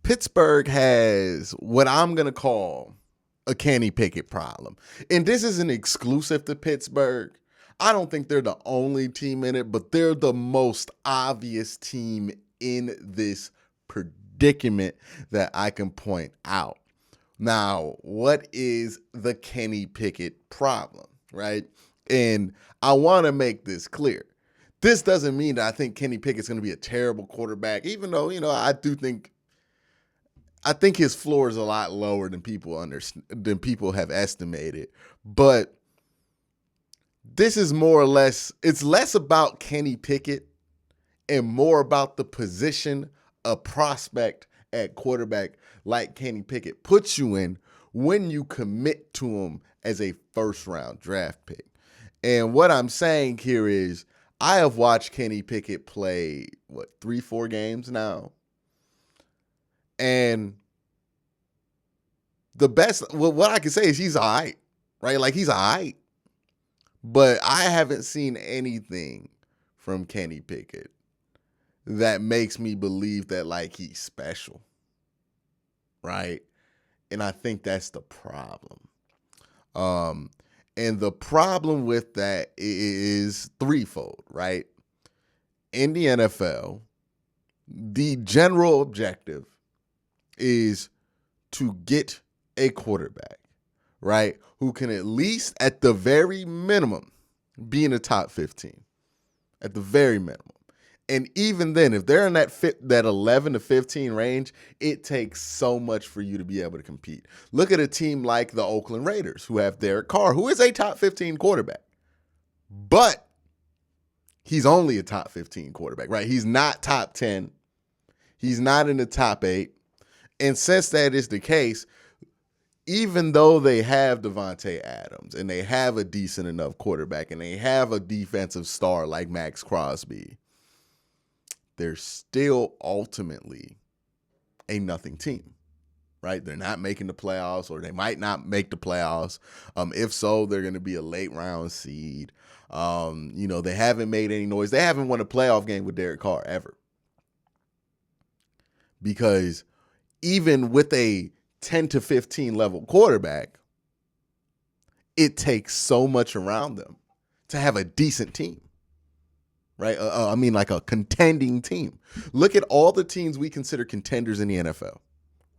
Pittsburgh has what I'm going to call a Kenny Pickett problem. And this isn't exclusive to Pittsburgh. I don't think they're the only team in it, but they're the most obvious team in this predicament that I can point out. Now, what is the Kenny Pickett problem, right? And I want to make this clear. This doesn't mean that I think Kenny Pickett's going to be a terrible quarterback, even though, I think his floor is a lot lower than people have estimated. But this is more or less, it's less about Kenny Pickett and more about the position a prospect at quarterback like Kenny Pickett puts you in when you commit to him as a first-round draft pick. And what I'm saying here is I have watched Kenny Pickett play, 3-4 games now? And the best, what I can say is he's all right, right? Like, he's all right. But I haven't seen anything from Kenny Pickett that makes me believe that, like, he's special, right? And I think that's the problem. And the problem with that is threefold, right? In the NFL, the general objective is to get a quarterback, right, who can at least, at the very minimum, be in the top 15, at the very minimum. And even then, if they're in that 11 to 15 range, it takes so much for you to be able to compete. Look at a team like the Oakland Raiders, who have Derek Carr, who is a top 15 quarterback. But he's only a top 15 quarterback, right? He's not top 10. He's not in the top 8. And since that is the case, even though they have Devontae Adams and they have a decent enough quarterback and they have a defensive star like Max Crosby, they're still ultimately a nothing team, right? They're not making the playoffs, or they might not make the playoffs. If so, they're going to be a late round seed. They haven't made any noise. They haven't won a playoff game with Derek Carr ever. Because even with a 10 to 15 level quarterback, it takes so much around them to have a decent team. Right? Like a contending team. Look at all the teams we consider contenders in the NFL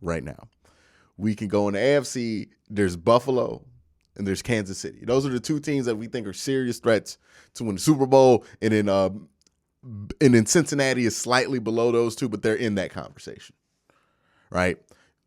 right now. We can go in the AFC. There's Buffalo and there's Kansas City. Those are the two teams that we think are serious threats to win the Super Bowl. And then Cincinnati is slightly below those two, but they're in that conversation. Right?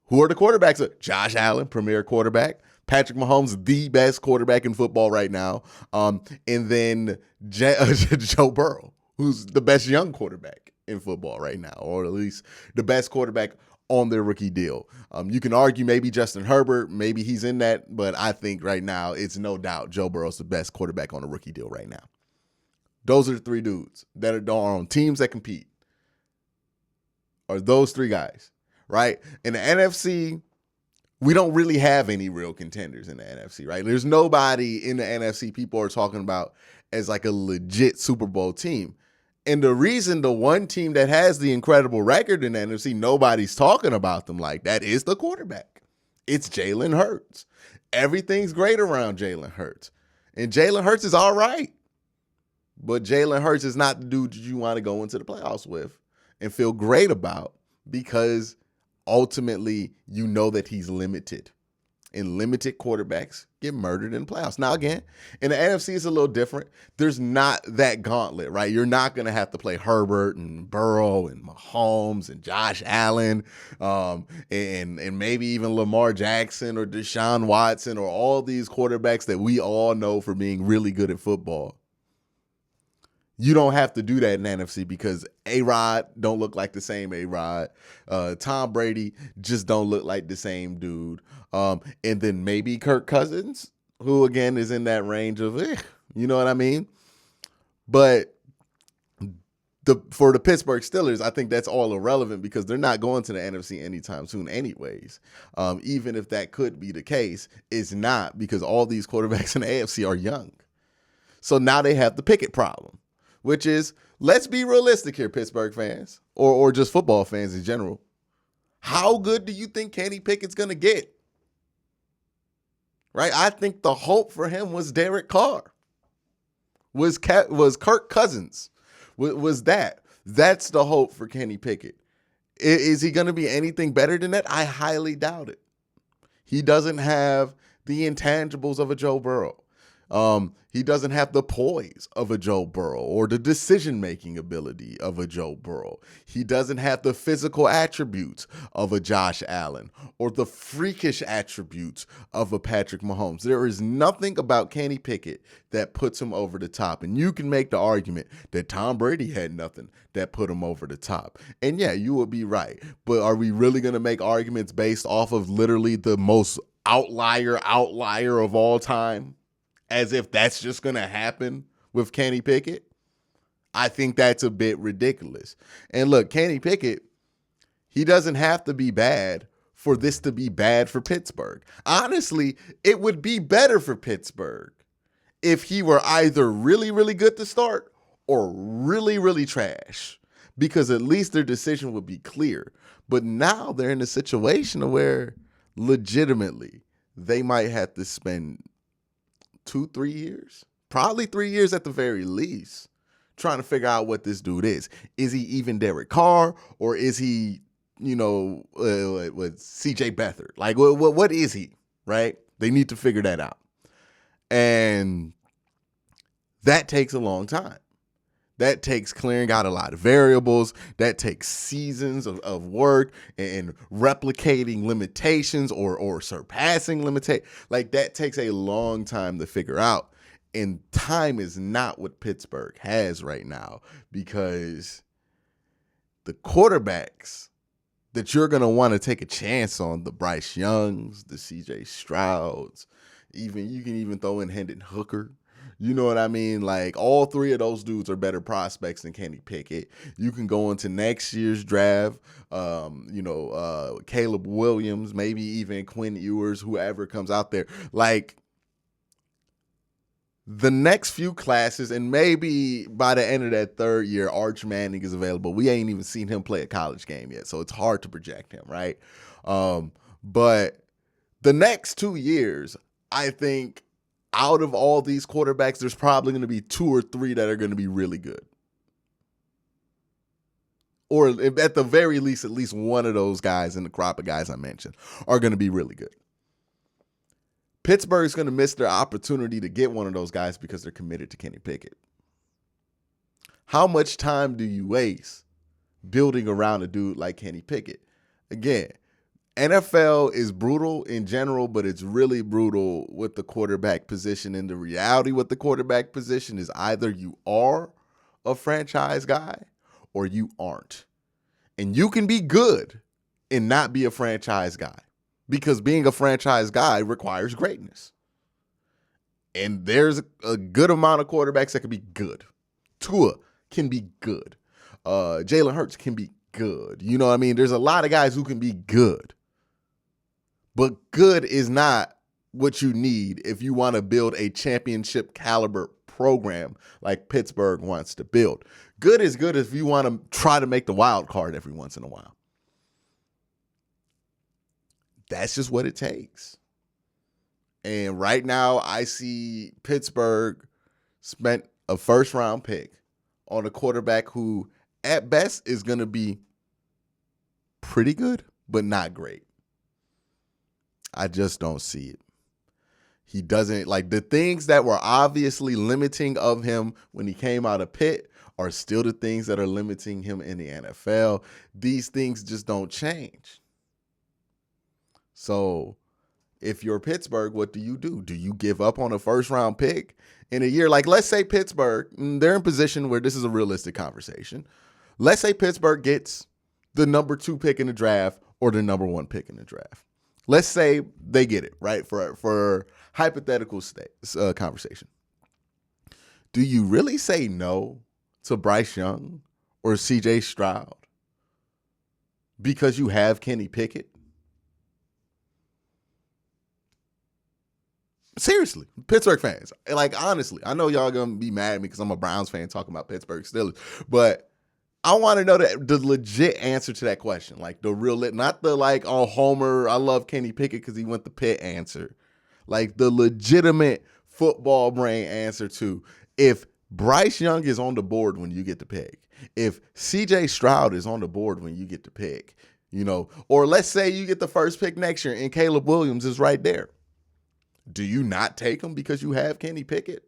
Who are the quarterbacks? Josh Allen, premier quarterback. Patrick Mahomes, the best quarterback in football right now. And then Joe Burrow, who's the best young quarterback in football right now, or at least the best quarterback on their rookie deal. You can argue maybe Justin Herbert, maybe he's in that, but I think right now it's no doubt Joe Burrow's the best quarterback on a rookie deal right now. Those are the three dudes that are on teams that compete. Are those three guys, right? In the NFC, we don't really have any real contenders in the NFC, right? There's nobody in the NFC people are talking about as like a legit Super Bowl team. And the reason the one team that has the incredible record in the NFC, nobody's talking about them like that, is the quarterback. It's Jalen Hurts. Everything's great around Jalen Hurts. And Jalen Hurts is all right. But Jalen Hurts is not the dude that you want to go into the playoffs with and feel great about, because ultimately, you know that he's limited, and limited quarterbacks get murdered in the playoffs. Now, again, in the NFC, it's a little different. There's not that gauntlet, right? You're not going to have to play Herbert and Burrow and Mahomes and Josh Allen and maybe even Lamar Jackson or Deshaun Watson or all these quarterbacks that we all know for being really good at football. You don't have to do that in NFC because A-Rod don't look like the same A-Rod. Tom Brady just don't look like the same dude. And then maybe Kirk Cousins, who again is in that range of, you know what I mean? But for the Pittsburgh Steelers, I think that's all irrelevant because they're not going to the NFC anytime soon anyways. Even if that could be the case, it's not, because all these quarterbacks in the AFC are young. So now they have the Pickett problem, which is, let's be realistic here, Pittsburgh fans, or just football fans in general. How good do you think Kenny Pickett's going to get? Right? I think the hope for him was Derek Carr, was Kirk Cousins, was that. That's the hope for Kenny Pickett. Is he going to be anything better than that? I highly doubt it. He doesn't have the intangibles of a Joe Burrow. He doesn't have the poise of a Joe Burrow or the decision-making ability of a Joe Burrow. He doesn't have the physical attributes of a Josh Allen or the freakish attributes of a Patrick Mahomes. There is nothing about Kenny Pickett that puts him over the top. And you can make the argument that Tom Brady had nothing that put him over the top. And yeah, you would be right. But are we really going to make arguments based off of literally the most outlier of all time? As if that's just going to happen with Kenny Pickett? I think that's a bit ridiculous. And look, Kenny Pickett, he doesn't have to be bad for this to be bad for Pittsburgh. Honestly, it would be better for Pittsburgh if he were either really, really good to start or really, really trash, because at least their decision would be clear. But now they're in a situation where legitimately they might have to spend 2-3 years, probably 3 years at the very least, trying to figure out what this dude is. Is he even Derek Carr, or is he, with CJ Beathard? Like, what is he, right? They need to figure that out. And that takes a long time. That takes clearing out a lot of variables. That takes seasons of work and replicating limitations or surpassing limitations. Like, that takes a long time to figure out. And time is not what Pittsburgh has right now, because the quarterbacks that you're going to want to take a chance on, the Bryce Youngs, the CJ Strouds, you can even throw in Hendon Hooker. You know what I mean? Like, all three of those dudes are better prospects than Kenny Pickett. You can go into next year's draft, Caleb Williams, maybe even Quinn Ewers, whoever comes out there. Like, the next few classes, and maybe by the end of that third year, Arch Manning is available. We ain't even seen him play a college game yet, so it's hard to project him, right? But the next 2 years, I think, out of all these quarterbacks, there's probably going to be 2 or 3 that are going to be really good. Or at the very least, at least one of those guys in the crop of guys I mentioned are going to be really good. Pittsburgh's going to miss their opportunity to get one of those guys because they're committed to Kenny Pickett. How much time do you waste building around a dude like Kenny Pickett? Again, NFL is brutal in general, but it's really brutal with the quarterback position. And the reality with the quarterback position is either you are a franchise guy or you aren't. And you can be good and not be a franchise guy, because being a franchise guy requires greatness. And there's a good amount of quarterbacks that can be good. Tua can be good. Jalen Hurts can be good. You know what I mean? There's a lot of guys who can be good. But good is not what you need if you want to build a championship caliber program like Pittsburgh wants to build. Good is good if you want to try to make the wild card every once in a while. That's just what it takes. And right now, I see Pittsburgh spent a first-round pick on a quarterback who, at best, is going to be pretty good, but not great. I just don't see it. He doesn't, like, the things that were obviously limiting of him when he came out of Pitt are still the things that are limiting him in the NFL. These things just don't change. So if you're Pittsburgh, what do? Do you give up on a first-round pick in a year? Like, let's say Pittsburgh, they're in position where this is a realistic conversation. Let's say Pittsburgh gets the number 2 pick in the draft or the number 1 pick in the draft. Let's say they get it, right, for hypothetical conversation. Do you really say no to Bryce Young or CJ Stroud because you have Kenny Pickett? Seriously, Pittsburgh fans, like, honestly, I know y'all gonna be mad at me because I'm a Browns fan talking about Pittsburgh Steelers, but I want to know the legit answer to that question. Like the real, not the like, oh, Homer, I love Kenny Pickett because he went to Pitt answer. Like the legitimate football brain answer to, if Bryce Young is on the board when you get to pick, if CJ Stroud is on the board when you get to pick, or let's say you get the first pick next year and Caleb Williams is right there. Do you not take him because you have Kenny Pickett?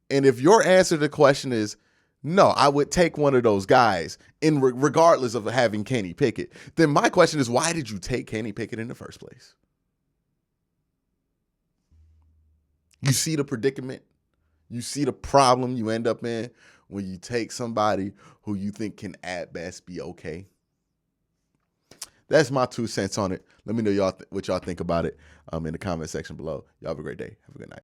And if your answer to the question is, no, I would take one of those guys regardless of having Kenny Pickett, then my question is, why did you take Kenny Pickett in the first place? You see the predicament? You see the problem you end up in when you take somebody who you think can at best be okay? That's my 2 cents on it. Let me know what y'all think about it in the comment section below. Y'all have a great day. Have a good night.